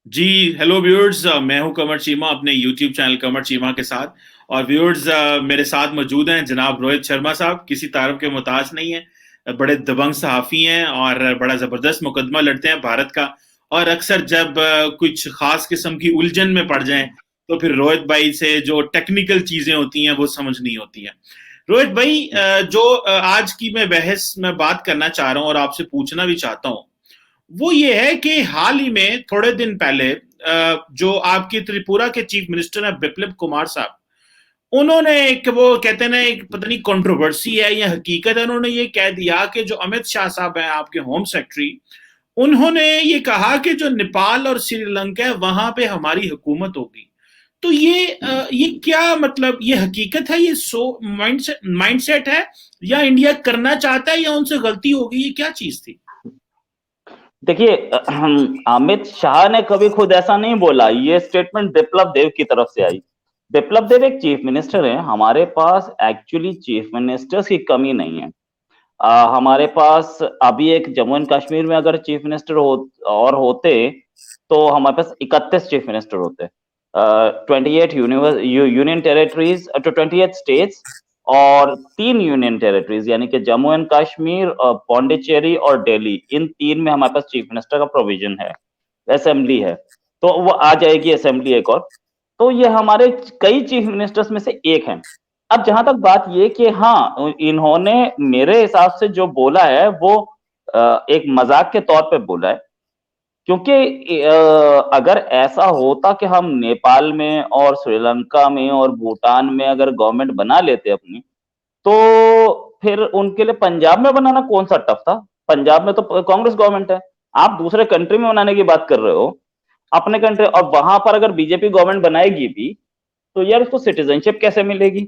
जी, hello viewers. मैं हूं कमर चीमा अपने यूट्यूब चैनल कमर चीमा के साथ। और व्यूअर्स, मेरे साथ मौजूद हैं जनाब रोहित शर्मा साहब। किसी तारीफ के मोहताज नहीं है, बड़े दबंग सहाफ़ी हैं और बड़ा ज़बरदस्त मुकदमा लड़ते हैं भारत का। और अक्सर जब कुछ ख़ास किस्म की उलझन में पड़ जाएं तो फिर रोहित भाई से जो टेक्निकल चीज़ें होती हैं वो समझ नहीं होती हैं। रोहित भाई, जो आज की मैं बहस में बात करना चाह रहा हूँ और आपसे पूछना भी चाहता हूँ, वो ये है कि हाल ही में थोड़े दिन पहले जो आपकी त्रिपुरा के चीफ मिनिस्टर हैं बिप्लब कुमार साहब, उन्होंने एक, वो कहते हैं ना, एक पता नहीं कंट्रोवर्सी है या हकीकत है, उन्होंने ये कह दिया कि जो अमित शाह साहब हैं आपके होम सेक्रेटरी, उन्होंने ये कहा कि जो नेपाल और श्रीलंका है वहां पे हमारी हुकूमत होगी। तो ये क्या मतलब, ये हकीकत है, ये सो माइंडसेट है, या इंडिया करना चाहता है, या उनसे गलती हो गई, ये क्या चीज थी? देखिए, अमित शाह ने कभी खुद ऐसा नहीं बोला। ये स्टेटमेंट बिप्लब देव की तरफ से आई। बिप्लब देव एक चीफ मिनिस्टर हैं। हमारे पास एक्चुअली चीफ मिनिस्टर्स की कमी नहीं है। हमारे पास अभी एक जम्मू एंड कश्मीर में अगर चीफ मिनिस्टर होते तो हमारे पास 31 चीफ मिनिस्टर होते। 28 यूनियन टेरिटरीज, 28 स्टेट्स और 3 यूनियन टेरिटरीज, यानी कि जम्मू एंड कश्मीर, पौंडीचेरी और दिल्ली, इन 3 में हमारे पास चीफ मिनिस्टर का प्रोविजन है। असेंबली है तो वो आ जाएगी असेंबली एक और। तो ये हमारे कई चीफ मिनिस्टर्स में से एक हैं। अब जहां तक बात ये कि हाँ, इन्होंने मेरे हिसाब से जो बोला है वो एक मजाक के तौर पे बोला है। क्योंकि अगर ऐसा होता कि हम नेपाल में और श्रीलंका में और भूटान में अगर गवर्नमेंट बना लेते अपनी, तो फिर उनके लिए पंजाब में बनाना कौन सा टफ था। पंजाब में तो कांग्रेस गवर्नमेंट है। आप दूसरे कंट्री में बनाने की बात कर रहे हो, अपने कंट्री, और वहां पर अगर बीजेपी गवर्नमेंट बनाएगी भी तो यार उसको सिटीजनशिप कैसे मिलेगी।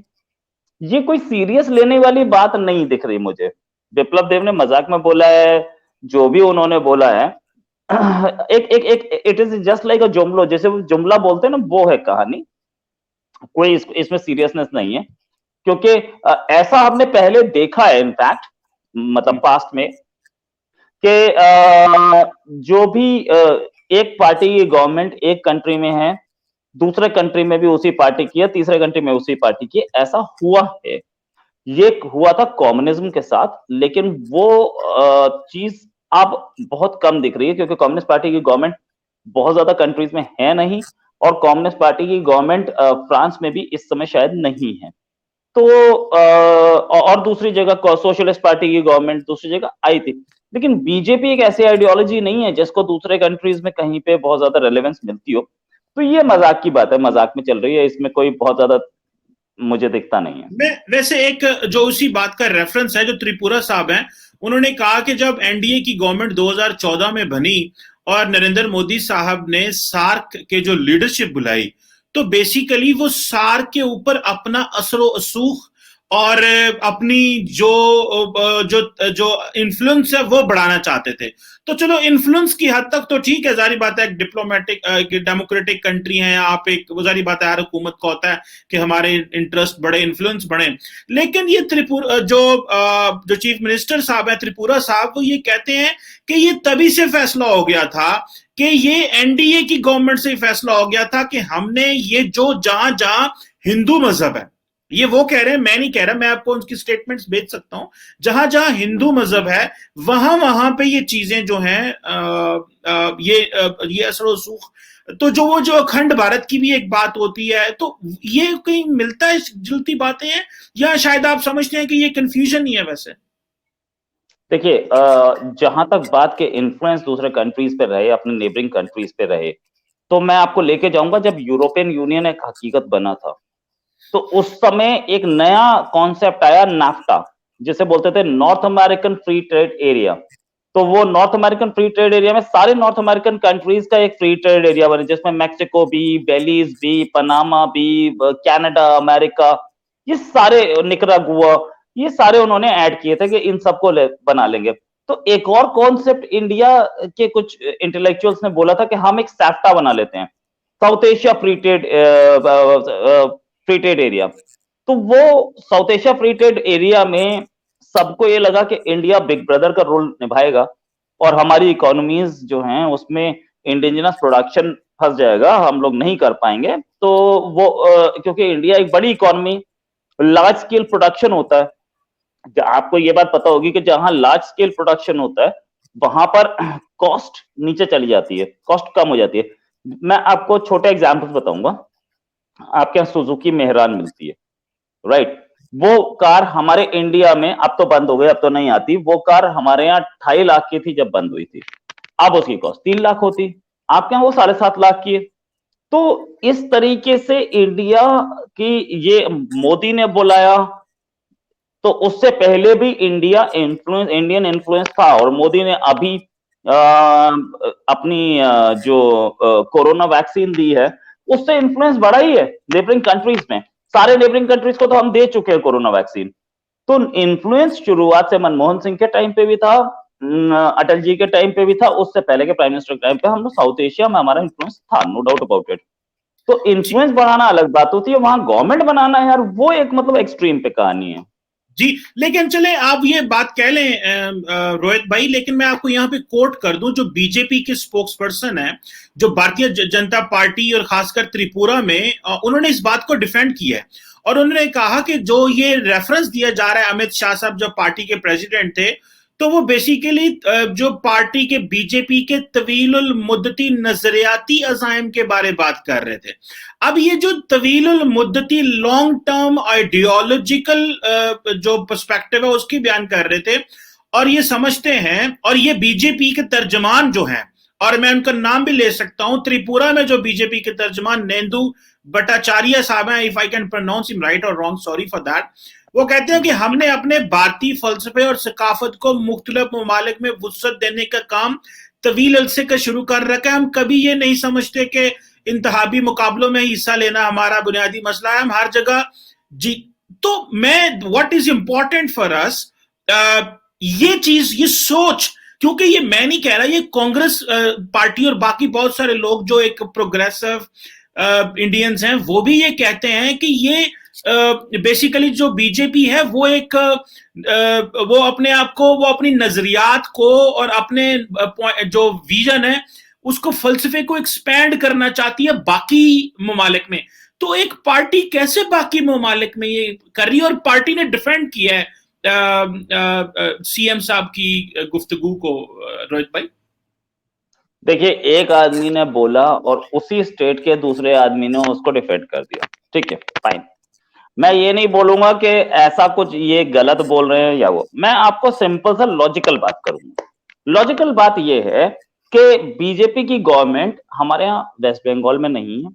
ये कोई सीरियस लेने वाली बात नहीं दिख रही मुझे। विप्लव देव ने मजाक में बोला है, जो भी उन्होंने बोला है। एक एक एक it is just like a जुमलो, जैसे वो जुमला बोलते हैं ना, वो है कहानी। कोई इसमें सीरियसनेस नहीं है। क्योंकि ऐसा हमने पहले देखा है इनफैक्ट, मतलब पास्ट में, कि जो भी एक पार्टी की गवर्नमेंट एक कंट्री में है, दूसरे कंट्री में भी उसी पार्टी की है, तीसरे कंट्री में उसी पार्टी की है, ऐसा हुआ है। ये हुआ था कम्युनिज्म के साथ, लेकिन वो चीज अब बहुत कम दिख रही है, क्योंकि कम्युनिस्ट पार्टी की गवर्नमेंट बहुत ज्यादा कंट्रीज में है नहीं, और कम्युनिस्ट पार्टी की गवर्नमेंट फ्रांस में भी इस समय शायद नहीं है। तो और दूसरी जगह सोशलिस्ट पार्टी की गवर्नमेंट दूसरी जगह आई थी। लेकिन बीजेपी एक ऐसी आइडियोलॉजी नहीं है जिसको दूसरे कंट्रीज में कहीं पे बहुत ज्यादा रेलेवेंस मिलती हो। तो ये मजाक की बात है, मजाक में चल रही है, इसमें कोई बहुत ज्यादा मुझे दिखता नहीं है। मैं वैसे एक जो उसी बात का रेफरेंस है, जो त्रिपुरा साहब हैं, उन्होंने कहा कि जब एनडीए की गवर्नमेंट 2014 में बनी और नरेंद्र मोदी साहब ने सार्क के जो लीडरशिप बुलाई, तो बेसिकली वो सार्क के ऊपर अपना असरो असूख और अपनी जो जो जो इन्फ्लुएंस है वो बढ़ाना चाहते थे। तो चलो, इन्फ्लुएंस की हद तक तो ठीक है, जारी बात है, एक डिप्लोमेटिक डेमोक्रेटिक कंट्री है, आप एक, वो जारी बात है, हर हुकूमत को होता है कि हमारे इंटरेस्ट बढ़े, इन्फ्लुएंस बढ़े। लेकिन ये त्रिपुरा जो चीफ मिनिस्टर साहब है त्रिपुरा साहब, वो ये कहते हैं कि ये तभी से फैसला हो गया था, कि ये एनडीए की गवर्नमेंट से फैसला हो गया था कि हमने ये जो जहां जहां हिंदू मजहब है, ये वो कह रहे हैं, मैं नहीं कह रहा, मैं आपको उनकी स्टेटमेंट्स भेज सकता हूं, जहां जहां हिंदू मजहब है वहां वहां पे ये चीजें जो हैं, ये असर वसूख, तो जो वो जो अखंड भारत की भी एक बात होती है, तो ये कहीं मिलता है, जुलती बातें हैं, या शायद आप समझते हैं कि ये कंफ्यूजन ही है वैसे? देखिए, जहां तक बात के इन्फ्लुएंस दूसरे कंट्रीज पे रहे, अपने नेबरिंग कंट्रीज पे रहे, तो मैं आपको लेके जाऊंगा जब यूरोपियन यूनियन एक हकीकत बना था। तो उस समय एक नया कॉन्सेप्ट आया, नाफ्टा, जिसे बोलते थे north American free trade area. तो वो north American free trade area में सारे नॉर्थ अमेरिकन कंट्रीज का एक फ्री ट्रेड एरिया बने, जिसमें मैक्सिको भी, बेलीज भी, पनामा भी, कनाडा, अमेरिका, ये सारे, निकरागुआ, ये सारे उन्होंने ऐड किए थे कि इन सबको बना लेंगे। तो एक और कॉन्सेप्ट इंडिया के कुछ इंटेलेक्चुअल्स ने बोला था कि हम एक सैफ्टा बना लेते हैं, south Asia free trade area. तो वो south Asia free trade area में सबको ये लगा कि इंडिया बिग ब्रदर का रोल निभाएगा, और हमारी इकोनॉमीज जो हैं उसमें इंडिजिनस प्रोडक्शन फंस जाएगा, हम लोग नहीं कर पाएंगे। तो वो क्योंकि इंडिया एक बड़ी इकोनॉमी, लार्ज स्केल प्रोडक्शन होता है, आपको ये बात पता होगी कि जहां लार्ज स्केल प्रोडक्शन होता है वहां पर कॉस्ट नीचे चली जाती है, कॉस्ट कम हो जाती है। मैं आपको छोटे एग्जांपल्स बताऊंगा। आपके यहाँ सुजुकी मेहरान मिलती है, राइट? वो कार हमारे इंडिया में, अब तो बंद हो गई, अब तो नहीं आती, वो कार हमारे यहाँ 2.5 लाख की थी जब बंद हुई थी। अब उसकी कॉस्ट 3 लाख होती, आपके यहाँ वो 7.5 लाख की है। तो इस तरीके से इंडिया की, ये मोदी ने बुलाया, तो उससे पहले भी इंडियन इन्फ्लुएंस था, और मोदी ने अभी अपनी जो कोरोना वैक्सीन दी है उससे इन्फ्लुएंस बढ़ा ही है नेबरिंग कंट्रीज में। सारे नेबरिंग कंट्रीज को तो हम दे चुके हैं कोरोना वैक्सीन। तो इन्फ्लुएंस शुरुआत से मनमोहन सिंह के टाइम पे भी था, अटल जी के टाइम पे भी था, उससे पहले के प्राइम मिनिस्टर के टाइम पे हम लोग साउथ एशिया में हमारा इन्फ्लुएंस था, नो डाउट अबाउट इट। तो इन्फ्लुएंस बढ़ाना अलग बात होती है, वहां गवर्नमेंट बनाना है यार, वो एक मतलब एक्सट्रीम पे कहानी है जी। लेकिन चले आप ये बात कह लें रोहित भाई, लेकिन मैं आपको यहाँ पे कोट कर दूं, जो बीजेपी के स्पोक्स पर्सन है, जो भारतीय जनता पार्टी और खासकर त्रिपुरा में, उन्होंने इस बात को डिफेंड किया है और उन्होंने कहा कि जो ये रेफरेंस दिया जा रहा है अमित शाह साहब जब पार्टी के प्रेसिडेंट थे, तो वो बेसिकली जो पार्टी के बीजेपी के तवीलुल मुद्दती नजरियाती अजायम के बारे बात कर रहे थे। अब ये जो तवीलुल मुद्दती लॉन्ग टर्म आइडियोलॉजिकल जो पर्सपेक्टिव है उसकी बयान कर रहे थे, और ये समझते हैं, और ये बीजेपी के तर्जमान जो हैं, और मैं उनका नाम भी ले सकता हूं, त्रिपुरा में जो बीजेपी के तर्जमान नेंदू भट्टाचार्य साहब हैं, if I can pronounce him right और रॉन्ग, सॉरी फॉर दैट, वो कहते हैं कि हमने अपने भारतीय फलसफे और सकाफत को मुख्तलिफ ममालिक में वुसअत देने का काम तवील अरसे का शुरू कर रखा है। हम कभी ये नहीं समझते कि इंतहाबी मुकाबलों में हिस्सा लेना हमारा बुनियादी मसला है, हम हर जगह जी। तो मैं, what is important for us, ये चीज, ये सोच, क्योंकि ये मैं नहीं कह रहा, ये कांग्रेस पार्टी और बाकी बहुत सारे लोग जो एक प्रोग्रेसिव इंडियंस हैं वो भी ये कहते हैं कि ये बेसिकली जो बीजेपी है वो एक वो अपने आप को, वो अपनी नजरियात को और अपने जो विजन है उसको, फलसफे को एक्सपैंड करना चाहती है बाकी ममालिक में। तो एक पार्टी कैसे बाकी ममालिक में ये कर रही है, और पार्टी ने डिफेंड किया है सीएम साहब की गुफ्तगू को, रोहित भाई। देखिए, एक आदमी ने बोला और उसी स्टेट के दूसरे आदमी ने उसको डिफेंड कर दिया, ठीक है, फाइन। मैं ये नहीं बोलूंगा कि ऐसा कुछ ये गलत बोल रहे हैं या वो, मैं आपको सिंपल सा लॉजिकल बात करूंगा। लॉजिकल बात ये है कि बीजेपी की गवर्नमेंट हमारे यहाँ वेस्ट बंगाल में नहीं है,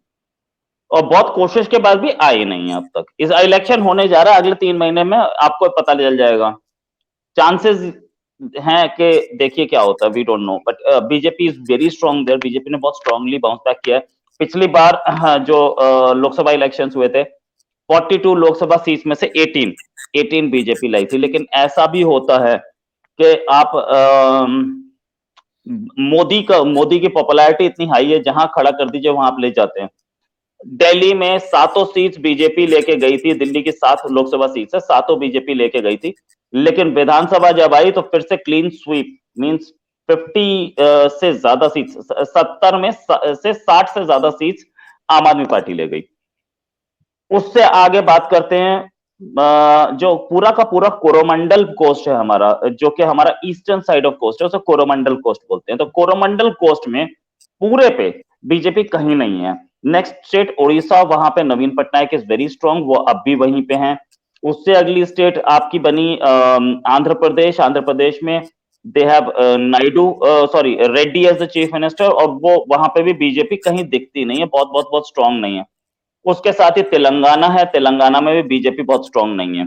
और बहुत कोशिश के बाद भी आई नहीं है अब तक। इस इलेक्शन होने जा रहा है अगले 3 महीने में, आपको पता चल जाएगा। चांसेस हैं कि देखिए क्या होता है, we don't know, but BJP is very strong there. BJP ने बहुत स्ट्रांगली बाउंस बैक किया है। पिछली बार जो लोकसभा इलेक्शंस हुए थे, 42 लोकसभा सीट में से 18 बीजेपी लाई थी। लेकिन ऐसा भी होता है कि आप मोदी की पॉपुलैरिटी इतनी हाई है, जहां खड़ा कर दीजिए वहां आप ले जाते हैं। दिल्ली में 7 सीट्स बीजेपी लेके गई थी, दिल्ली की 7 लोकसभा सीट से 7 बीजेपी लेके गई थी। लेकिन विधानसभा जब आई तो फिर से क्लीन स्वीप, मींस 50 से ज्यादा सीट्स, 70 में से 60 से ज्यादा सीट्स आम आदमी पार्टी ले गई। उससे आगे बात करते हैं जो पूरा का पूरा कोरोमंडल कोस्ट है हमारा, जो कि हमारा ईस्टर्न साइड ऑफ कोस्ट है, उसे कोरोमंडल कोस्ट बोलते हैं। तो कोरोमंडल कोस्ट में पूरे पे बीजेपी कहीं नहीं है। नेक्स्ट स्टेट उड़ीसा, वहां पे नवीन पटनायक इज वेरी स्ट्रांग, वो अब भी वहीं पे हैं। उससे अगली स्टेट आपकी बनी आंध्र प्रदेश। आंध्र प्रदेश में they have Reddy as the chief minister, और वो वहां पे भी बीजेपी कहीं दिखती नहीं है, बहुत स्ट्रांग नहीं है। उसके साथ ही तेलंगाना है, तेलंगाना में भी बीजेपी बहुत स्ट्रांग नहीं है।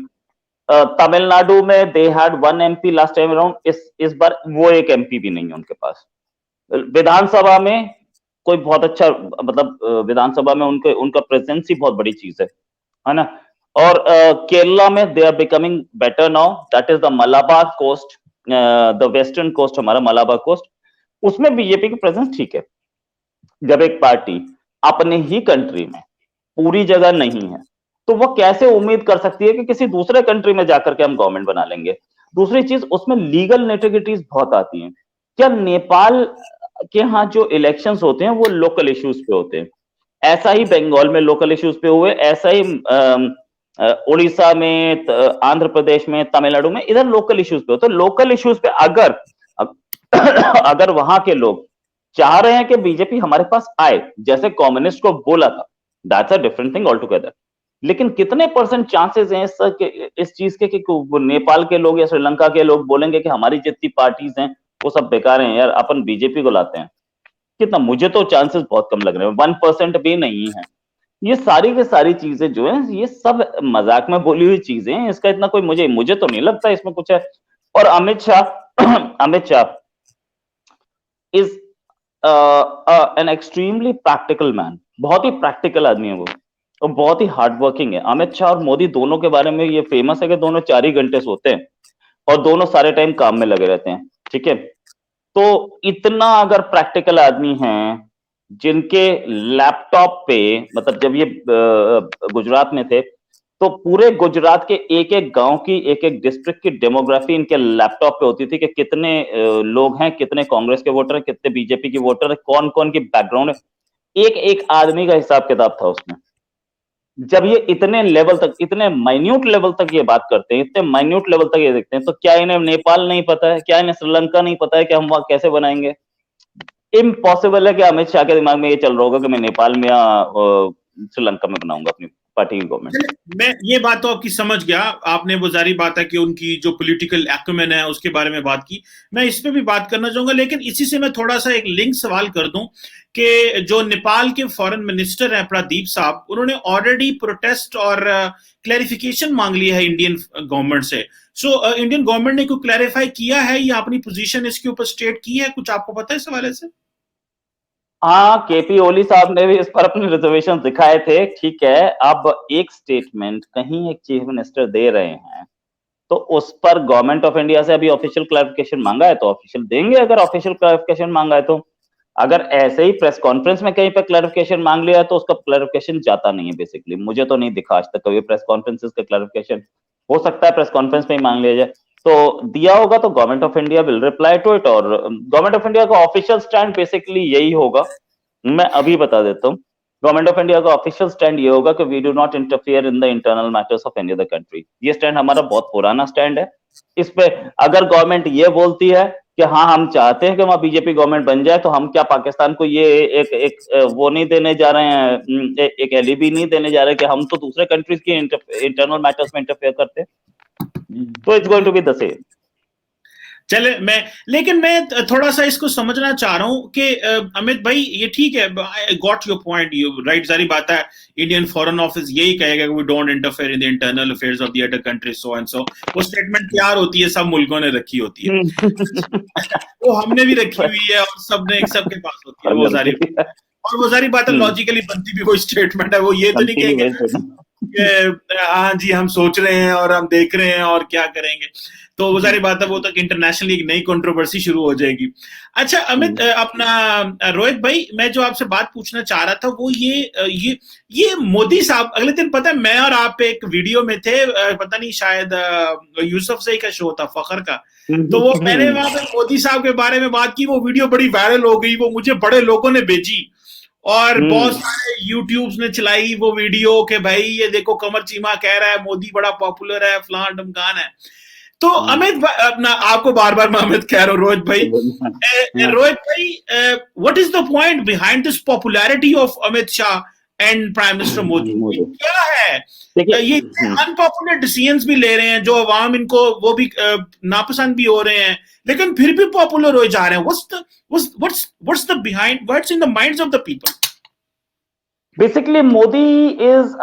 तमिलनाडु में they had 1 MP last time around, इस बार वो एक एमपी भी नहीं है उनके पास। विधानसभा में कोई बहुत अच्छा, मतलब विधानसभा में उनका प्रेजेंस ही बहुत बड़ी चीज है ना। और केरला में they are becoming better now, that is the Malabar coast, the western coast, हमारा मलाबार कोस्ट, उसमें बीजेपी की प्रेजेंस ठीक है। जब एक पार्टी अपने ही कंट्री में पूरी जगह नहीं है, तो वो कैसे उम्मीद कर सकती है कि किसी दूसरे कंट्री में जाकर के हम गवर्नमेंट बना लेंगे। दूसरी चीज, उसमें लीगल नेटिविटीज बहुत आती हैं। क्या नेपाल कि हाँ जो इलेक्शंस होते हैं वो लोकल इश्यूज पे होते हैं। ऐसा ही बंगाल में लोकल इश्यूज पे हुए, ऐसा ही उड़ीसा में, आंध्र प्रदेश में, तमिलनाडु में, इधर लोकल इश्यूज पे होते हैं। लोकल इश्यूज पे अगर अगर वहां के लोग चाह रहे हैं कि बीजेपी हमारे पास आए, जैसे कम्युनिस्ट को बोला था, that's a different thing all together. लेकिन कितने परसेंट चांसेस हैं इस चीज के कि नेपाल के लोग या श्रीलंका के लोग बोलेंगे कि हमारी जितनी पार्टीज हैं वो सब बेकार हैं यार, अपन बीजेपी को लाते हैं? कितना, मुझे तो चांसेस बहुत कम लग रहे हैं, 1% भी नहीं है। ये सारी की सारी चीजें जो है ये सब मजाक में बोली हुई चीजें हैं, इसका इतना कोई मुझे तो नहीं लगता इसमें कुछ है। और Amit Shah Amit Shah is an extremely practical man, बहुत ही प्रैक्टिकल आदमी है वो, और बहुत ही हार्ड वर्किंग है। अमित शाह और मोदी दोनों के बारे में ये फेमस है कि दोनों 4 ही घंटे सोते हैं और दोनों सारे टाइम काम में लगे रहते हैं, ठीक है। तो इतना अगर प्रैक्टिकल आदमी है, जिनके लैपटॉप पे, मतलब जब ये गुजरात में थे तो पूरे गुजरात के एक एक गांव की, एक एक डिस्ट्रिक्ट की डेमोग्राफी इनके लैपटॉप पे होती थी कि कितने लोग हैं, कितने कांग्रेस के वोटर हैं, कितने बीजेपी के वोटर हैं, कौन कौन की बैकग्राउंड है, एक एक आदमी का हिसाब किताब था उसमें। जब ये इतने लेवल तक, इतने माइन्यूट लेवल तक ये बात करते हैं, इतने माइन्यूट लेवल तक ये देखते हैं, तो क्या इन्हें नेपाल नहीं पता है, क्या इन्हें श्रीलंका नहीं पता है कि हम वहां कैसे बनाएंगे? इम्पॉसिबल है कि अमित शाह के दिमाग में ये चल रहा होगा कि मैं नेपाल में या श्रीलंका में बनाऊंगा अपनी पार्टी की गवर्नमेंट। मैं ये बात तो आपकी समझ गया, आपने वो जारी बात है कि उनकी जो पॉलिटिकल एक्यूमेन है उसके बारे में बात की, मैं इस पे भी बात करना चाहूंगा, लेकिन इसी से मैं थोड़ा सा एक लिंक सवाल कर दूं कि जो नेपाल के फॉरेन मिनिस्टर हैं प्रदीप साहब, उन्होंने ऑलरेडी प्रोटेस्ट और क्लैरिफिकेशन मांग लिया है इंडियन गवर्नमेंट से। सो इंडियन गवर्नमेंट ने कोई क्लैरिफाई किया है या अपनी पोजीशन इसके ऊपर स्टेट की है, कुछ आपको पता है इस हवाले से? हाँ, केपी ओली साहब ने भी इस पर अपने रिजर्वेशन दिखाए थे, ठीक है। अब एक स्टेटमेंट कहीं एक चीफ मिनिस्टर दे रहे हैं तो उस पर गवर्नमेंट ऑफ इंडिया से अभी ऑफिशियल क्लैरिफिकेशन मांगा है तो ऑफिशियल देंगे, अगर ऑफिशियल क्लैरिफिकेशन मांगा है तो। अगर ऐसे ही प्रेस कॉन्फ्रेंस में कहीं पे क्लैरिफिकेशन मांग लिया तो उसका क्लैरिफिकेशन जाता नहीं है बेसिकली। मुझे तो नहीं दिखा आज तक कभी प्रेस कॉन्फ्रेंसेस का क्लैरिफिकेशन, हो सकता है प्रेस कॉन्फ्रेंस में ही मांग लिया जाए, तो दिया होगा तो government of India will reply to it. और गवर्नमेंट ऑफ इंडिया का ऑफिशियल स्टैंड बेसिकली यही होगा, मैं अभी बता देता हूँ। गवर्नमेंट ऑफ इंडिया का ऑफिशियल स्टैंड ये होगा कि we do not interfere in the internal matters of any other country. ये स्टैंड हमारा बहुत पुराना स्टैंड है। इस पे अगर गवर्नमेंट ये बोलती है कि हाँ हम चाहते हैं कि वहां बीजेपी गवर्नमेंट बन जाए, तो हम क्या पाकिस्तान को ये एक वो नहीं देने जा रहे हैं, एक एलिबी नहीं देने जा रहे कि हम तो दूसरे कंट्रीज के इंटरनल मैटर्स में इंटरफेयर करते हैं? तो it's going to be the same. चले लेकिन मैं थोड़ा सा इसको समझना चाह रहा हूं कि अमित भाई ये ठीक है, I got your point, you right, सारी बात है। इंडियन फॉरेन ऑफिस यही कहेगा कि we don't interfere in the internal affairs of the other country, so and so. वो स्टेटमेंट तैयार होती है, सब मुल्कों ने रखी होती है वो हमने भी रखी हुई है और सबने सबके पास होती है वो सारी, और वो सारी बातें लॉजिकली बनती भी कोई स्टेटमेंट है। वो ये तो नहीं कहेंगे हाँ जी हम सोच रहे हैं और हम देख रहे हैं और क्या करेंगे, तो वो सारी बात है, वो तक इंटरनेशनली एक नई कंट्रोवर्सी शुरू हो जाएगी। अच्छा अमित, अपना रोहित भाई, मैं जो आपसे बात पूछना चाह रहा था वो ये मोदी साहब, अगले दिन पता है मैं और आप एक वीडियो में थे, पता नहीं शायद यूसुफ सही का शो था फखर का, तो वो मैंने वहां पे मोदी साहब के बारे में बात की, वो वीडियो बड़ी वायरल हो गई, वो मुझे बड़े लोगों ने भेजी और बहुत सारे यूट्यूब्स ने चलाई वो वीडियो कि भाई ये देखो कमर चीमा कह रहा है मोदी बड़ा पॉपुलर है, फलान ढमकान है। तो अमित अपना आपको बार बार मैं अमित कह रहा हूँ, रोहित भाई, रोहित भाई, what is the point behind this popularity of Amit Shah and prime minister Modi? क्या है ये अनपॉपुलर डिसीजंस भी ले रहे हैं जो अवाम इनको वो भी नापसंद भी हो रहे हैं, लेकिन फिर भी पॉपुलर हो जा रहे हैं। What's the behind, what's in the minds of the people? Basically Modi is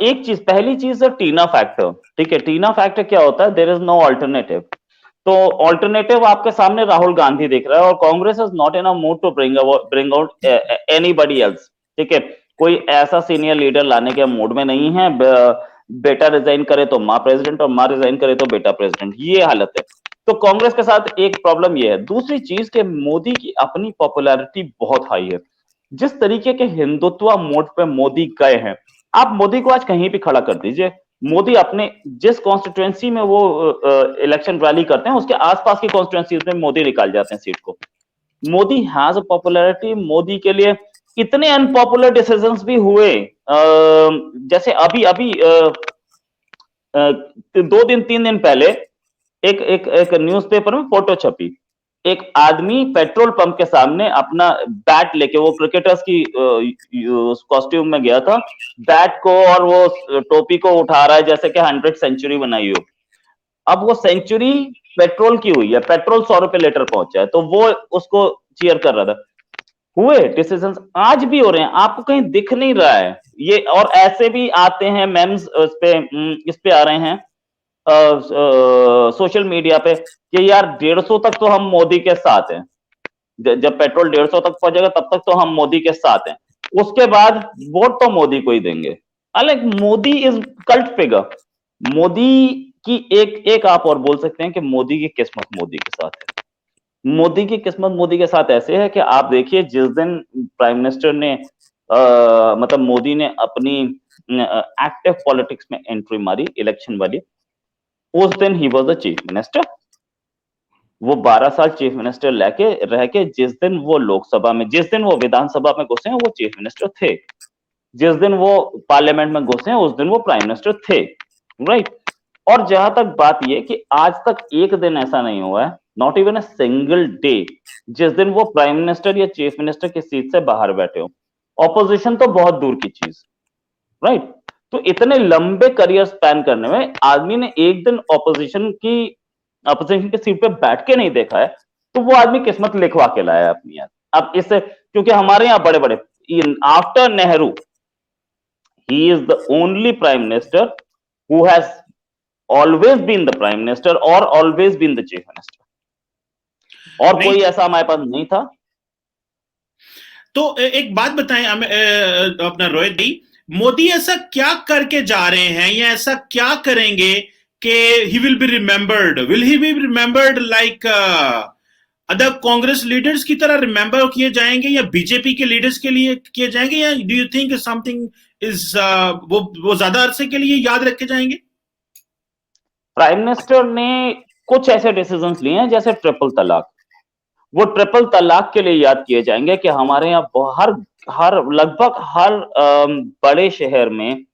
एक चीज, पहली चीज है टीना फैक्टर, ठीक है। टीना फैक्टर क्या होता है? There is no alternative. तो अल्टरनेटिव आपके सामने राहुल गांधी दिख रहा है और Congress is not in a mood to bring out anybody else, ठीक है। कोई ऐसा सीनियर लीडर लाने के मूड में नहीं है। बेटा रिजाइन करे तो माँ प्रेसिडेंट और माँ रिजाइन करे तो बेटा प्रेसिडेंट, ये हालत है। तो कांग्रेस के साथ एक प्रॉब्लम ये है। दूसरी चीज के मोदी की अपनी पॉपुलैरिटी बहुत हाई है। जिस तरीके के हिंदुत्व मोड पे मोदी गए हैं, आप मोदी को आज कहीं भी खड़ा कर दीजिए, मोदी अपने जिस कॉन्स्टिट्यूएंसी में वो इलेक्शन रैली करते हैं उसके आसपास की कॉन्स्टिट्यूएंसी में मोदी निकाल जाते हैं सीट को। Modi has a popularity, Modi के लिए इतने अनपॉपुलर डिसीजंस भी हुए, जैसे अभी अभी 2 दिन 3 दिन पहले एक एक एक न्यूज़पेपर में फोटो छपी, एक आदमी पेट्रोल पंप के सामने अपना बैट लेके, वो क्रिकेटर्स की कॉस्ट्यूम में गया था, बैट को और वो टोपी को उठा रहा है जैसे कि 100 सेंचुरी बनाई हो। अब वो सेंचुरी पेट्रोल की हुई है, पेट्रोल 100 रुपए लीटर पहुंचा है, तो वो उसको चीयर कर रहा था। हुए डिसीजंस, आज भी हो रहे हैं, आपको कहीं दिख नहीं रहा है ये। और ऐसे भी आते हैं मेम्स, इस पे आ रहे हैं सोशल मीडिया पे कि यार 150 तक तो हम मोदी के साथ हैं, जब पेट्रोल 150 तक पहुंचेगा तब तक तो हम मोदी के साथ हैं, उसके बाद वोट तो मोदी को ही देंगे। अलग Modi is cult figure. Modi की एक आप और बोल सकते हैं कि मोदी की किस्मत मोदी के साथ है। मोदी की किस्मत मोदी के साथ ऐसे है कि आप देखिए, जिस दिन प्राइम मिनिस्टर ने मतलब मोदी ने अपनी एक्टिव पॉलिटिक्स में एंट्री मारी इलेक्शन वाली, उस दिन he was the chief minister. वो 12 साल चीफ मिनिस्टर लेके रह के जिस दिन वो लोकसभा में, जिस दिन वो विधानसभा में घुसे हैं, वो चीफ मिनिस्टर थे। जिस दिन वो पार्लियामेंट में घुसे हैं, उस दिन वो प्राइम मिनिस्टर थे, राइट। और जहां तक बात ये कि आज तक एक दिन ऐसा नहीं हुआ है, not even a single day, जिस दिन वो प्राइम मिनिस्टर या चीफ मिनिस्टर की सीट से बाहर बैठे हो। ऑपोजिशन तो बहुत दूर की चीज, राइट। तो इतने लंबे करियर स्पैन करने में आदमी ने एक दिन ऑपोजिशन की सीट पे बैठ के नहीं देखा है, तो वो आदमी किस्मत लिखवा के लाया है अपनी यार। अब इससे, क्योंकि हमारे यहाँ बड़े बड़े, after Nehru, he is the only prime minister who has always been the prime minister or always been the chief minister, और कोई ऐसा हमारे पास नहीं था। तो एक बात बताएं अपना रोहित जी, मोदी ऐसा क्या करके जा रहे हैं या ऐसा क्या करेंगे कि he will be remembered, will he be remembered like other Congress leaders की तरह रिमेंबर किए जाएंगे, या बीजेपी के लीडर्स के लिए किए जाएंगे, या do you think something is वो ज्यादा अरसे के लिए याद रखे जाएंगे? प्राइम मिनिस्टर ने कुछ ऐसे डिसीजंस लिए हैं जैसे ट्रिपल तलाक, वो ट्रिपल तलाक के लिए याद किए जाएंगे कि हमारे यहाँ लगभग हर बड़े शहर में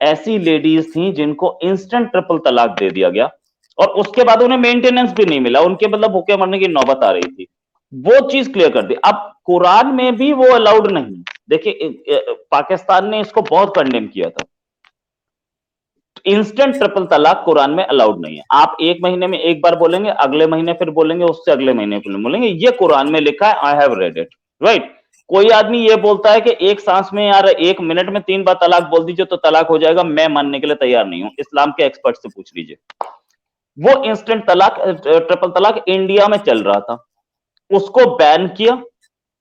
ऐसी लेडीज थी जिनको इंस्टेंट ट्रिपल तलाक दे दिया गया, और उसके बाद उन्हें मेंटेनेंस भी नहीं मिला, उनके मतलब भूखे मरने की नौबत आ रही थी। वो चीज क्लियर कर दी। अब कुरान में भी वो अलाउड नहीं। देखिए, पाकिस्तान ने इसको बहुत कंडेम किया था। इंस्टेंट ट्रिपल तलाक कुरान में अलाउड नहीं है। आप एक महीने में एक बार बोलेंगे, अगले महीने फिर बोलेंगे, उससे अगले महीने फिर बोलेंगे, ये कुरान में लिखा है, I have read it, right. कोई आदमी ये बोलता है कि एक सांस में यार 1 मिनट में 3 बार तलाक बोल दीजिए तो तलाक हो जाएगा, मैं मानने के लिए तैयार नहीं हूं। इस्लाम के एक्सपर्ट से पूछ लीजिए। वो इंस्टेंट तलाक, ट्रिपल तलाक इंडिया में चल रहा था, उसको बैन किया,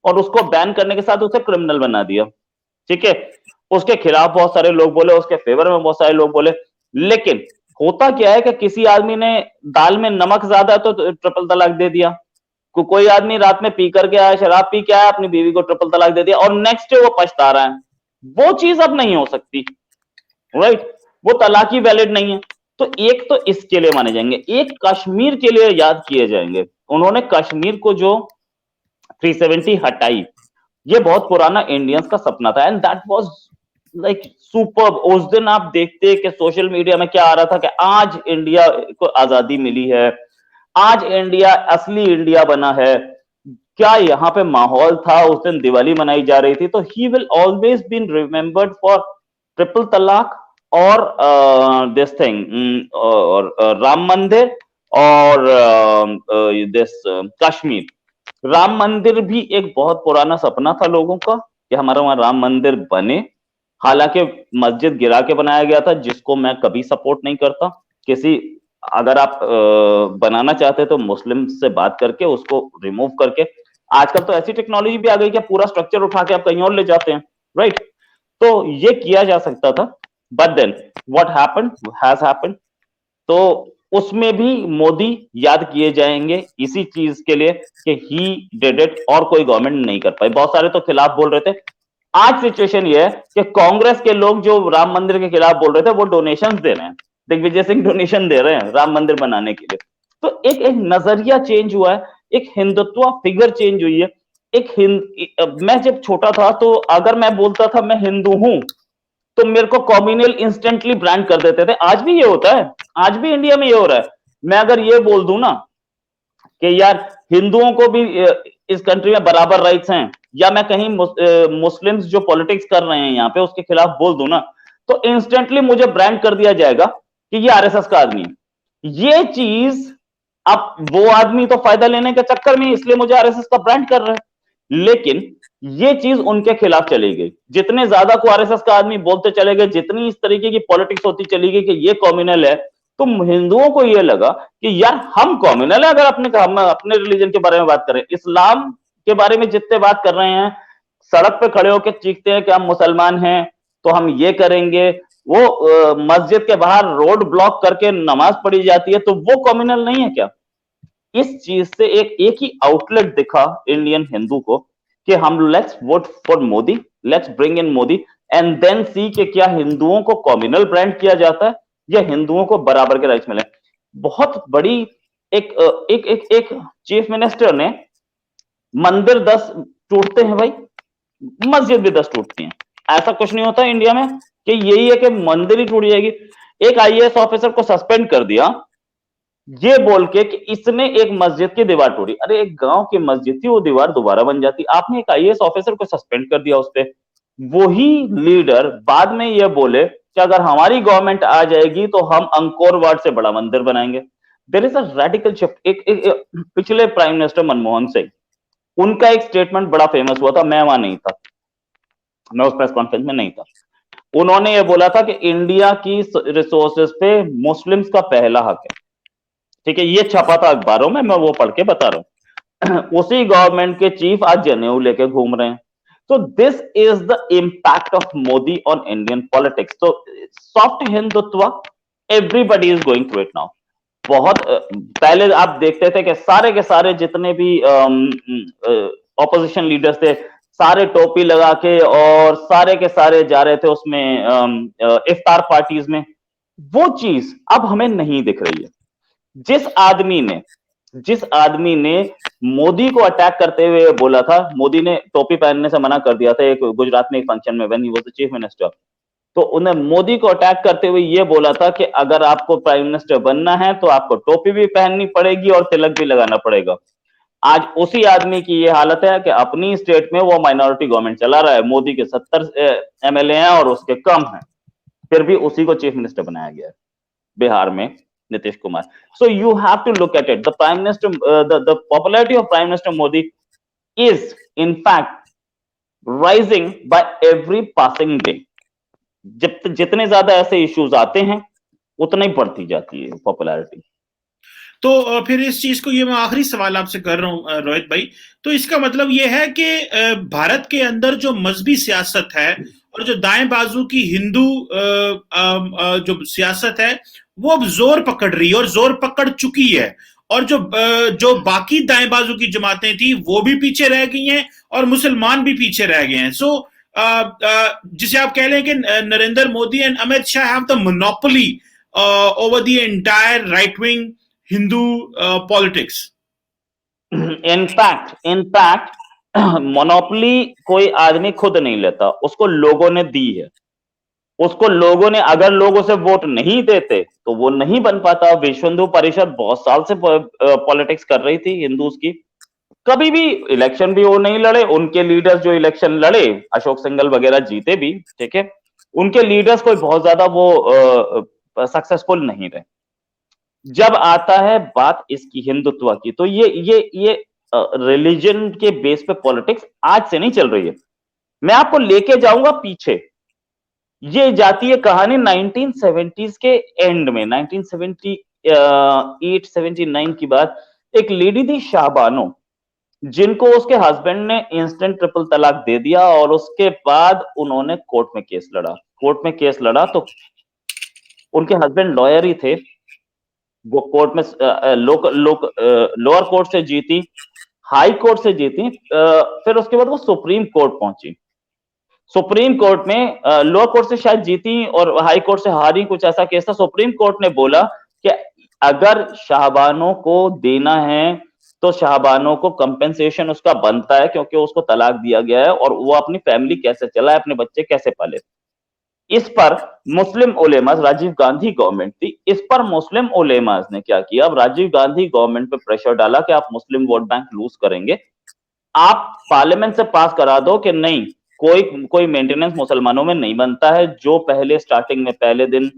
और उसको बैन करने के साथ उसे क्रिमिनल बना दिया, ठीक है। उसके खिलाफ बहुत सारे लोग बोले, उसके फेवर में बहुत सारे लोग बोले, लेकिन होता क्या है कि किसी आदमी ने दाल में नमक ज्यादा तो ट्रिपल तलाक दे दिया, कोई आदमी रात में पी करके आया, शराब पी के आया, अपनी बीवी को ट्रिपल तलाक दे दिया, और नेक्स्ट डे वो पछता रहा है। वो चीज अब नहीं हो सकती, राइट। वो तलाक ही वैलिड नहीं है। तो एक तो इसके लिए माने जाएंगे, एक कश्मीर के लिए याद किए जाएंगे। उन्होंने कश्मीर को जो 370 हटाई, ये बहुत पुराना इंडियंस का सपना था, and that was like super. उस दिन आप देखते कि सोशल मीडिया में क्या आ रहा था कि आज इंडिया को आजादी मिली है, आज इंडिया असली इंडिया बना है। क्या यहाँ पे माहौल था? उस दिन दिवाली मनाई जा रही थी। तो he will always been remembered for triple talaq और दिस थिंग, और राम मंदिर, और दिस कश्मीर। राम मंदिर भी एक बहुत पुराना सपना था लोगों का कि हमारा वहां राम मंदिर बने। हालांकि मस्जिद गिरा के बनाया गया था, जिसको मैं कभी सपोर्ट नहीं करता। अगर आप बनाना चाहते तो मुस्लिम से बात करके उसको रिमूव करके, आजकल तो ऐसी टेक्नोलॉजी भी आ गई कि पूरा स्ट्रक्चर उठा के आप कहीं और ले जाते हैं, राइट। तो ये किया जा सकता था, but then what happened has happened. तो उसमें भी मोदी याद किए जाएंगे इसी चीज के लिए कि ही डिड इट, और कोई गवर्नमेंट नहीं कर पाई। बहुत सारे तो खिलाफ बोल रहे थे। आज सिचुएशन ये है कि कांग्रेस के लोग जो राम मंदिर के खिलाफ बोल रहे थे वो डोनेशन दे रहे हैं। दिग्विजय सिंह डोनेशन दे रहे हैं राम मंदिर बनाने के लिए। तो एक नजरिया चेंज हुआ है एक हिंदुत्व फिगर चेंज हुई है। मैं जब छोटा था तो अगर मैं बोलता था मैं हिंदू हूं, तो मेरे को कॉम्युनल इंस्टेंटली ब्रांड कर देते थे। आज भी ये होता है, आज भी इंडिया में ये हो रहा है। मैं अगर ये बोल दूं ना कि यार हिंदुओं को भी इस कंट्री में बराबर राइट्स हैं, या मैं कहीं मुस्लिम्स जो पॉलिटिक्स कर रहे हैं यहाँ पे उसके खिलाफ बोल दूं ना, तो इंस्टेंटली मुझे ब्रांड कर दिया जाएगा कि ये आरएसएस का आदमी है। ये चीज अब वो आदमी तो फायदा लेने के चक्कर में इसलिए मुझे आरएसएस का ब्रांड कर रहा है, लेकिन ये चीज उनके खिलाफ चली गई। जितने ज्यादा को आरएसएस का आदमी बोलते चले गए, जितनी इस तरीके की पॉलिटिक्स होती चली गई कि ये कम्युनल है, तो हिंदुओं को ये लगा कि यार हम कम्युनल है। अगर हम अपने रिलीजन के बारे में बात करें, इस्लाम के बारे में जितने बात कर रहे हैं, सड़क पे खड़े होकर चीखते हैं कि हम मुसलमान हैं तो हम ये करेंगे, वो मस्जिद के बाहर रोड ब्लॉक करके नमाज पढ़ी जाती है, तो वो कम्युनल नहीं है क्या? इस चीज से एक ही आउटलेट दिखा इंडियन हिंदू को कि हम let's vote for Modi, let's bring in Modi and then see कि क्या हिंदुओं को कम्युनल ब्रांड किया जाता है या हिंदुओं को बराबर के राइट्स मिले। बहुत बड़ी एक एक एक, एक चीफ मिनिस्टर ने मंदिर 10 टूटते हैं भाई, मस्जिद भी 10 टूटती हैं। ऐसा कुछ नहीं होता इंडिया में कि यही है कि मंदिर ही टूट जाएगी। एक आईएएस ऑफिसर को सस्पेंड कर दिया ये बोल के कि इसने एक मस्जिद की दीवार तोड़ी। अरे एक गांव की मस्जिद थी, वो दीवार दोबारा बन जाती। आपने एक आईएएस ऑफिसर को सस्पेंड कर दिया उस पे। वही लीडर बाद में ये बोले कि अगर हमारी गवर्नमेंट आ जाएगी तो हम अंकोर वाट से बड़ा मंदिर बनाएंगे। There is a radical shift. एक पिछले प्राइम मिनिस्टर मनमोहन सिंह, उनका एक स्टेटमेंट बड़ा फेमस हुआ था, मैं वहां नहीं था, मैं उस प्रेस कॉन्फ्रेंस में नहीं था। उन्होंने ये बोला था कि इंडिया की रिसोर्सेज पे मुस्लिम्स का पहला हक है। ठीक है, ये छपा था अखबारों में, मैं वो पढ़ के बता रहा हूं। उसी गवर्नमेंट के चीफ आज जनेऊ लेके घूम रहे हैं। So this is the impact of Modi on Indian politics. So soft Hindutva, everybody is going through it now. बहुत पहले आप देखते थे कि सारे के सारे जितने भी ऑपोजिशन लीडर्स थे, सारे टोपी लगा के और सारे के सारे जा रहे थे उसमें इफ्तार पार्टीज में। वो चीज अब हमें नहीं दिख रही है। जिस आदमी ने मोदी को अटैक करते हुए बोला था, मोदी ने टोपी पहनने से मना कर दिया था एक गुजरात में एक फंक्शन में, when he was the chief minister. तो उन्हें मोदी को अटैक करते हुए ये बोला था कि अगर आपको प्राइम मिनिस्टर बनना है तो आपको टोपी भी पहननी पड़ेगी और तिलक भी लगाना पड़ेगा। आज उसी आदमी की ये हालत है कि अपनी स्टेट में वो माइनॉरिटी गवर्नमेंट चला रहा है। मोदी के 70 एमएलए हैं और उसके कम हैं, फिर भी उसी को चीफ मिनिस्टर बनाया गया है बिहार में, Nitish Kumar. So you have to look at it. The Prime Minister, the popularity of Prime Minister Modi is in fact rising by every passing day. जितने ज्यादा ऐसे इश्यूज आते हैं उतना ही बढ़ती जाती है पॉपुलैरिटी। तो फिर इस चीज को, ये मैं आखिरी सवाल आपसे कर रहा हूं रोहित भाई, तो इसका मतलब ये है कि भारत के अंदर जो मजहबी सियासत है और जो दाएं बाजू की हिंदू जो सियासत है वो अब जोर पकड़ रही है और जोर पकड़ चुकी है, और जो बाकी दाएं बाजू की जमातें थी वो भी पीछे रह गई हैं और मुसलमान भी पीछे रह गए हैं। सो जिसे आप कह लें कि Narendra Modi and Amit Shah have the monopoly over the entire right wing Hindu politics. In fact monopoly कोई आदमी खुद नहीं लेता, उसको लोगों ने दी है। उसको लोगों ने, अगर लोग उसे वोट नहीं देते तो वो नहीं बन पाता। विश्व हिंदू परिषद बहुत साल से पॉलिटिक्स कर रही थी हिंदूज की, कभी भी इलेक्शन भी वो नहीं लड़े। उनके लीडर्स जो इलेक्शन लड़े, अशोक सिंघल वगैरह जीते भी, ठीक है, उनके लीडर्स कोई बहुत ज्यादा वो सक्सेसफुल नहीं रहे। जब आता है बात इसकी हिंदुत्व की, तो ये रिलीजन के बेस पे पॉलिटिक्स आज से नहीं चल रही है। मैं आपको लेके जाऊंगा पीछे। ये जाती है कहानी 1970s के एंड में, 1978-79 की बात। एक लेडी थी शाहबानो, जिनको उसके हस्बैंड ने इंस्टेंट ट्रिपल तलाक दे दिया और उसके बाद उन्होंने कोर्ट में केस लड़ा। तो उनके हस्बैंड लॉयर ही थे, वो कोर्ट में लोअर कोर्ट से जीती, हाई कोर्ट से जीती, फिर उसके बाद वो सुप्रीम कोर्ट पहुंची। सुप्रीम कोर्ट में लोअर कोर्ट से शायद जीती और हाई कोर्ट से हारी, कुछ ऐसा केस था। सुप्रीम कोर्ट ने बोला कि अगर शाहबानो को देना है तो शाहबानो को कंपेंसेशन उसका बनता है, क्योंकि उसको तलाक दिया गया है और वो अपनी फैमिली कैसे चलाए, अपने बच्चे कैसे पाले। इस पर मुस्लिम उलेमास, राजीव गांधी गवर्नमेंट थी, इस पर मुस्लिम उलेमास ने क्या किया, अब राजीव गांधी गवर्नमेंट पे प्रेशर डाला कि आप मुस्लिम वोट बैंक लूज करेंगे, आप पार्लियामेंट से पास करा दो कि नहीं, कोई मेंटेनेंस मुसलमानों में नहीं बनता है, जो पहले स्टार्टिंग में पहले दिन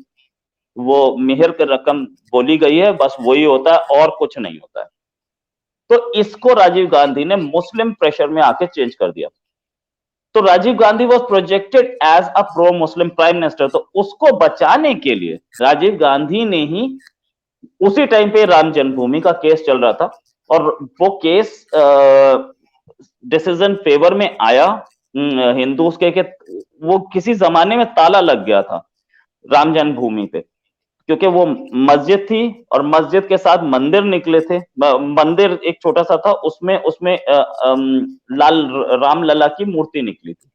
वो मेहर की रकम बोली गई है बस वही होता है और कुछ नहीं होता है। तो इसको राजीव गांधी ने मुस्लिम प्रेशर में आके चेंज कर दिया। तो Rajiv Gandhi was projected as a pro Muslim prime minister, तो उसको बचाने के लिए राजीव गांधी ने ही, उसी टाइम पे राम जन्मभूमि का केस चल रहा था और वो केस डिसीजन फेवर में आया हिंदूज के, वो किसी जमाने में ताला लग गया था राम जन्मभूमि पे, क्योंकि वो मस्जिद थी और मस्जिद के साथ मंदिर निकले थे, मंदिर एक छोटा सा था, उसमें लाल राम लला की मूर्ति निकली थी।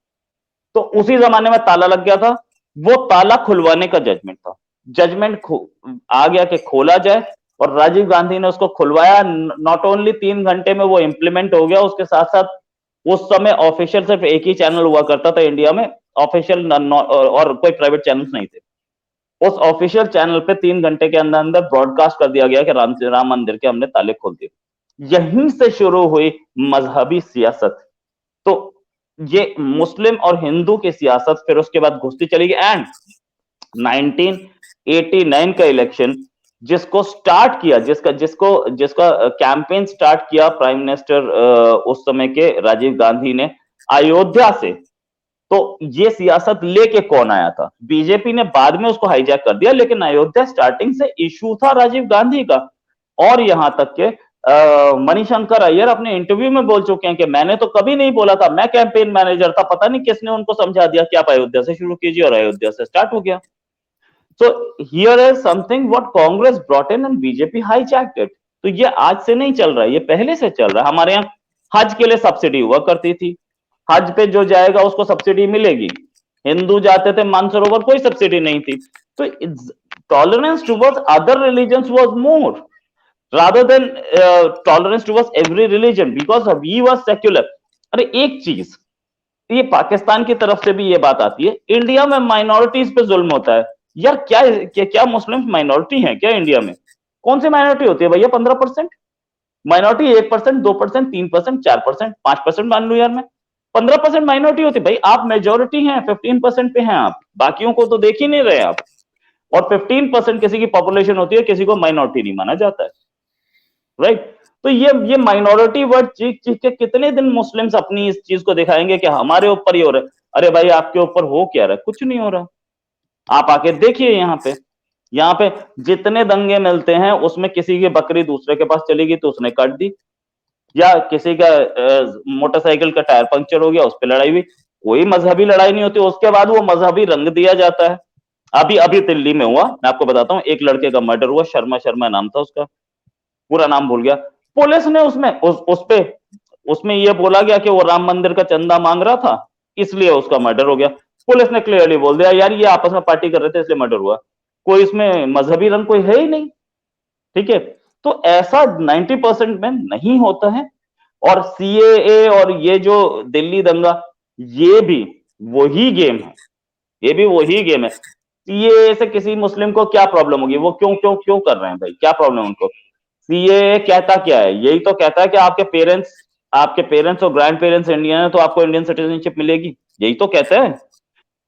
तो उसी जमाने में ताला लग गया था, वो ताला खुलवाने का जजमेंट था, जजमेंट आ गया कि खोला जाए और राजीव गांधी ने उसको खुलवाया। नॉट ओनली 3 घंटे में वो इंप्लीमेंट हो गया, उसके साथ साथ उस समय ऑफिशियल सिर्फ एक ही चैनल हुआ करता था इंडिया में, ऑफिशियल और कोई प्राइवेट चैनल्स नहीं थे। उस ऑफिशियल चैनल पे 3 घंटे के अंदर अंदर ब्रॉडकास्ट कर दिया गया कि राम मंदिर के हमने ताले खोल दिए। यहीं से शुरू हुई मजहबी सियासत। तो ये मुस्लिम और हिंदू की सियासत फिर उसके बाद घुसती चली गई एंड 1989 का इलेक्शन जिसको स्टार्ट किया, जिसका कैंपेन स्टार्ट किया प्राइम मिनिस्टर उस समय के राजीव गांधी ने अयोध्या से, तो ये सियासत लेके कौन आया था? बीजेपी ने बाद में उसको हाईजैक कर दिया, लेकिन अयोध्या स्टार्टिंग से इशू था राजीव गांधी का। और यहां तक के मणिशंकर अय्यर अपने इंटरव्यू में बोल चुके हैं कि मैंने तो कभी नहीं बोला था, मैं कैंपेन मैनेजर था, पता नहीं किसने उनको समझा दिया कि आप अयोध्या से शुरू कीजिए, और अयोध्या से स्टार्ट हो गया। So here is something what Congress brought in and BJP hijacked it. तो ये आज से नहीं चल रहा है, ये पहले से चल रहा है। हमारे यहाँ हज के लिए सब्सिडी हुआ करती थी, हज पे जो जाएगा उसको सब्सिडी मिलेगी, हिंदू जाते थे मानसरोवर कोई सब्सिडी नहीं थी। तो tolerance towards other religions was more rather than tolerance towards every religion because we were secular. अरे एक चीज ये पाकिस्तान की तरफ से भी ये बात आती है, इंडिया में माइनॉरिटीज पे जुल्म होता है। यार क्या मुस्लिम माइनॉरिटी है क्या इंडिया में? कौन सी माइनॉरिटी होती है भैया? 15% माइनॉरिटी, 1%, 2%, 3%, 4%, 5% मान लो यार, मैं 15% माइनॉरिटी होती है भाई। आप मेजोरिटी हैं, 15% पे हैं आप, बाकियों को तो देख ही नहीं रहे आप। और 15% किसी की पॉपुलेशन होती है, किसी को माइनॉरिटी नहीं माना जाता है, राइट? तो ये माइनॉरिटी वर्ड चीख चीख के कितने दिन मुस्लिम्स अपनी इस चीज को दिखाएंगे कि हमारे ऊपर ही हो रहा है। अरे भाई आपके ऊपर हो क्या रहा है? कुछ नहीं हो रहा। आप आके देखिए यहाँ पे जितने दंगे मिलते हैं उसमें किसी की बकरी दूसरे के पास चली गई तो उसने काट दी, या किसी का मोटरसाइकिल का टायर पंक्चर हो गया उस पर लड़ाई हुई। कोई मजहबी लड़ाई नहीं होती, उसके बाद वो मजहबी रंग दिया जाता है। अभी दिल्ली में हुआ, मैं आपको बताता हूँ, एक लड़के का मर्डर हुआ, शर्मा नाम था उसका, पूरा नाम भूल गया। पुलिस ने उसमें ये बोला गया कि वो राम मंदिर का चंदा मांग रहा था इसलिए उसका मर्डर हो गया। पुलिस ने क्लियरली बोल दिया यार ये आपस में पार्टी कर रहे थे इसलिए मर्डर हुआ, कोई इसमें मजहबी रंग कोई है ही नहीं, ठीक है? तो ऐसा 90% में नहीं होता है। और सीएए और ये जो दिल्ली दंगा, ये भी वही गेम है, ये भी वही गेम है। सीएए से किसी मुस्लिम को क्या प्रॉब्लम होगी? वो क्यों कर रहे हैं भाई? क्या प्रॉब्लम उनको? सीएए कहता क्या है? यही तो कहता है कि आपके पेरेंट्स और ग्रैंड पेरेंट्स इंडियन है तो आपको इंडियन सिटीजनशिप मिलेगी, यही तो कहता है।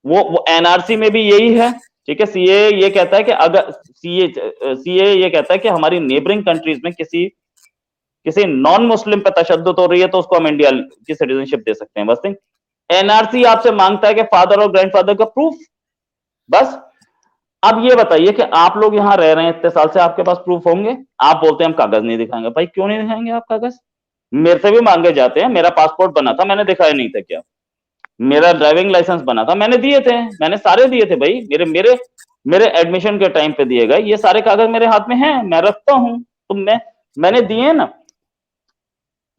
वो एनआरसी में भी यही है, ठीक है? सीएए ये कहता है कि अगर सीएए ये कहता है कि हमारी नेबरिंग कंट्रीज में किसी नॉन मुस्लिम पे तशद्दुद हो रही है तो उसको हम इंडिया की सिटीजनशिप दे सकते हैं, बस नहीं। एनआरसी आपसे मांगता है कि फादर और ग्रैंडफादर का प्रूफ, बस। अब ये बताइए कि आप लोग यहाँ रह रहे हैं इतने साल से, आपके पास प्रूफ होंगे? आप बोलते हैं हम कागज नहीं दिखाएंगे। भाई क्यों नहीं दिखाएंगे आप कागज? मेरे से भी मांगे जाते हैं। मेरा पासपोर्ट बना था, मैंने दिखाया नहीं था क्या? मेरा ड्राइविंग लाइसेंस बना था, मैंने दिए थे, मैंने सारे दिए थे भाई, मेरे एडमिशन के टाइम पे दिए गए, ये सारे कागज मेरे हाथ में हैं, मैं रखता हूं, तो मैंने दिए ना।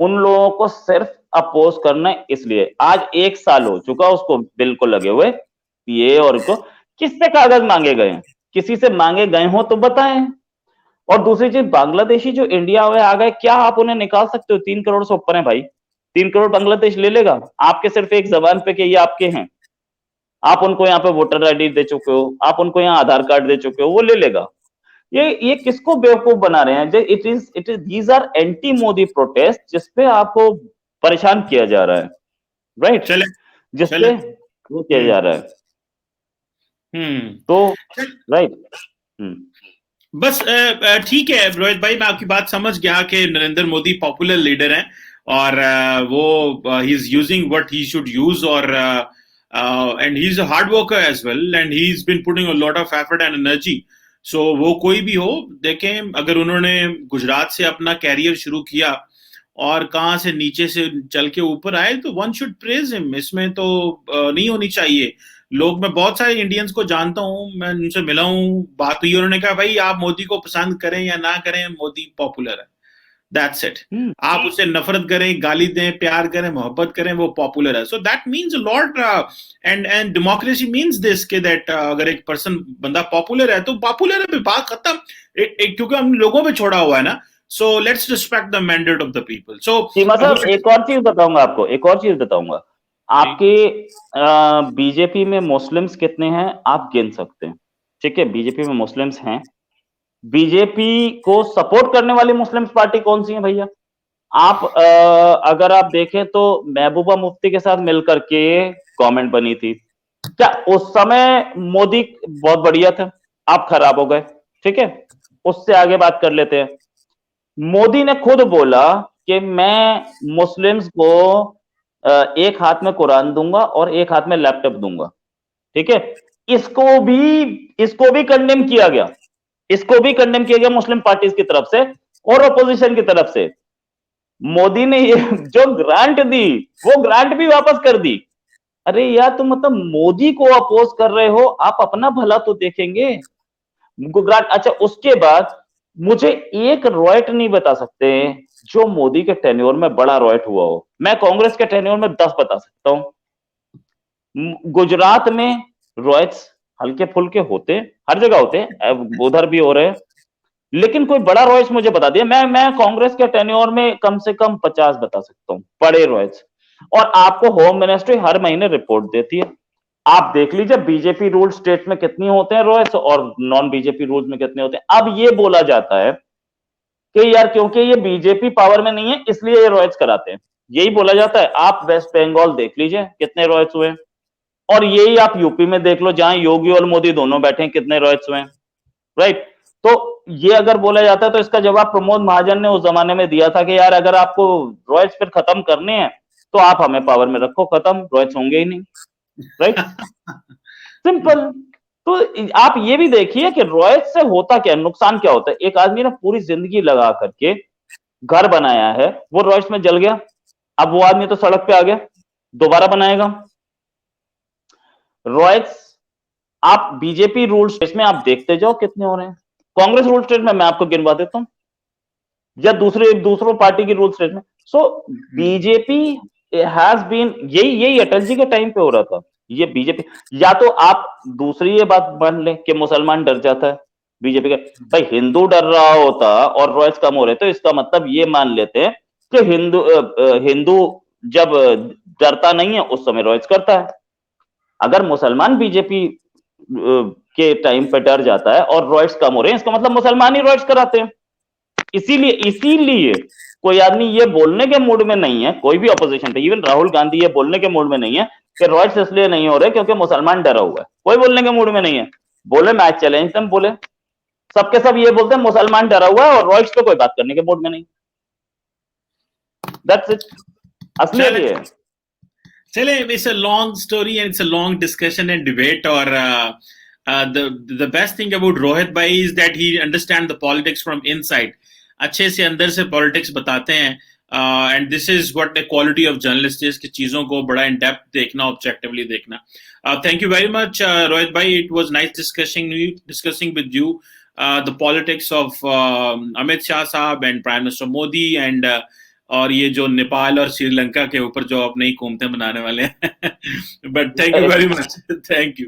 उन लोगों को सिर्फ अपोज करना है, इसलिए आज 1 साल हो चुका उसको बिल को लगे हुए, ये और को किससे कागज मांगे गए? किसी से मांगे गए हो तो बताएं। और दूसरी चीज, बांग्लादेशी जो इंडिया में आ गए, क्या आप उन्हें निकाल सकते हो? 3 करोड़ से ऊपर है भाई, 3 करोड़ बांग्लादेश ले लेगा आपके सिर्फ एक जबान पे कि ये आपके हैं। आप उनको यहाँ पे वोटर आईडी दे चुके हो, आप उनको यहाँ आधार कार्ड दे चुके हो, वो ले लेगा। ये किसको बेवकूफ बना रहे हैं? It is these are anti Modi protest जिसपे आपको परेशान किया जा रहा है, राइट? चले जिसपे वो किया जा रहा है, तो राइट। बस ठीक है रोहित भाई, मैं आपकी बात समझ गया कि नरेंद्र मोदी पॉपुलर लीडर हैं और वो he is using what he should use, और and he is a hard worker as well, and he is been putting a lot of effort and energy. So वो कोई भी हो, देखें, अगर उन्होंने गुजरात से अपना कैरियर शुरू किया और कहाँ से नीचे से चल के ऊपर आए, तो वन शुड प्रेज हिम, इसमें तो नहीं होनी चाहिए। लोग, मैं बहुत सारे इंडियंस को जानता हूँ, मैं उनसे मिला हूँ, बात हुई, उन्होंने कहा भाई आप मोदी को पसंद करें या ना करें, मोदी पॉपुलर है, दैट्स इट। आप उसे नफरत करें, गाली दें, प्यार करें, मोहब्बत करें, वो पॉपुलर है। So that means a lot, and democracy means this के दैट अगर एक पर्सन, बंदा पॉपुलर है तो पॉपुलर है, बात खत्म। क्योंकि हम लोगों पे छोड़ा हुआ है ना, so let's respect the mandate of the people. So Cheema sahab, एक और चीज बताऊंगा आपको, एक और चीज बताऊंगा। आपके बीजेपी में मुस्लिम्स कितने हैं आप गिन सकते हैं, ठीक है? बीजेपी में मुस्लिम्स हैं। बीजेपी को सपोर्ट करने वाली मुस्लिम्स पार्टी कौन सी है भैया? आप अगर आप देखें तो महबूबा मुफ्ती के साथ मिलकर के गवर्नमेंट बनी थी। क्या उस समय मोदी बहुत बढ़िया था? आप खराब हो गए, ठीक है? उससे आगे बात कर लेते हैं। मोदी ने खुद बोला कि मैं मुस्लिम्स को एक हाथ में कुरान दूंगा और एक हाथ में लैपटॉप दूंगा, ठीक है? इसको भी कंडेम किया गया, इसको भी कंडेम किया गया मुस्लिम पार्टीज की तरफ से और अपोजिशन की तरफ से। मोदी ने ये जो ग्रांट दी, वो ग्रांट भी वापस कर दी। अरे यार, तुम मतलब मोदी को अपोज कर रहे हो, आप अपना भला तो देखेंगे। ग्रांट, अच्छा, उसके बाद मुझे एक रॉयट नहीं बता सकते जो मोदी के टेन्योर में बड़ा रॉयट हुआ हो। मैं कांग्रेस के टेन्योर में 10 बता सकता हूं। गुजरात में रॉयट्स हल्के फुल्के होते, हर जगह होते हैं, उधर भी हो रहे हैं, लेकिन कोई बड़ा रॉयट्स मुझे बता दिया। मैं कांग्रेस के टेन्योर में कम से कम 50 बता सकता हूं बड़े रॉयट्स। और आपको होम मिनिस्ट्री हर महीने रिपोर्ट देती है, आप देख लीजिए बीजेपी रूल स्टेट में कितने होते हैं रॉयट्स और नॉन बीजेपी रूल्स में कितने होते हैं। अब ये बोला जाता है कि यार क्योंकि ये बीजेपी पावर में नहीं है इसलिए ये रॉयट्स कराते हैं, यही बोला जाता है। आप वेस्ट बंगाल देख लीजिए कितने रॉयट्स हुए, और यही आप यूपी में देख लो जहां योगी और मोदी दोनों बैठे हैं, कितने रॉयट्स हुए, राइट? तो ये अगर बोला जाता है तो इसका जवाब प्रमोद महाजन ने उस जमाने में दिया था कि यार अगर आपको रॉयट्स फिर खत्म करने हैं तो आप हमें पावर में रखो, खत्म, रॉयट्स होंगे ही नहीं, राइट? सिंपल। तो आप ये भी देखिए कि रॉयट्स से होता क्या, नुकसान क्या होता है। एक आदमी ने पूरी जिंदगी लगा करके घर बनाया है, वो रॉयट्स में जल गया, अब वो आदमी तो सड़क पे आ गया, दोबारा बनाएगा। रॉयट्स आप बीजेपी रूल स्टेट में आप देखते जाओ कितने हो रहे हैं, कांग्रेस रूल स्टेट में मैं आपको गिनवा देता हूं, या दूसरों पार्टी की रूल स्टेट में। सो बीजेपी हैज बीन, यही अटल जी के टाइम पे हो रहा था ये बीजेपी। या तो आप दूसरी ये बात मान लें कि मुसलमान डर जाता है बीजेपी का, भाई हिंदू डर रहा होता और रॉयट्स कम हो रहे तो इसका मतलब ये मान लेते हैं कि हिंदू जब डरता नहीं है उस समय रॉयट्स करता है। अगर मुसलमान बीजेपी के टाइम पे डर जाता है और रॉयट्स कम हो रहे हैं, इसका मतलब मुसलमान ही रॉयट्स कराते हैं। इसीलिए कोई आदमी ये बोलने के मूड में नहीं है, कोई भी अपोजिशन पे, इवन राहुल गांधी ये बोलने के मूड में नहीं है कि रॉयट्स इसलिए नहीं हो रहे क्योंकि मुसलमान डरा हुआ है, कोई बोलने के मूड में नहीं है। बोले मैच चैलेंज तम बोले, सबके सब ये बोलते हैं मुसलमान डरा हुआ है और रॉयट्स पे कोई बात करने के मूड में नहीं। दैट्स इट, असलियत ये है। चले, it's a long story and it's a long discussion and debate, or the best thing about Rohit bhai is that he understands the politics from inside. अच्छे से अंदर से politics बताते हैं, and this is what the quality of journalist is, कि चीजों को बड़ा in depth देखना, objectively देखना। Thank you very much, Rohit bhai. It was nice discussing with you the politics of Amit Shah साहब and Prime Minister Modi, and और ये जो नेपाल और श्रीलंका के ऊपर जो आप नई हुकूमतें बनाने वाले हैं। But thank you very much, thank you.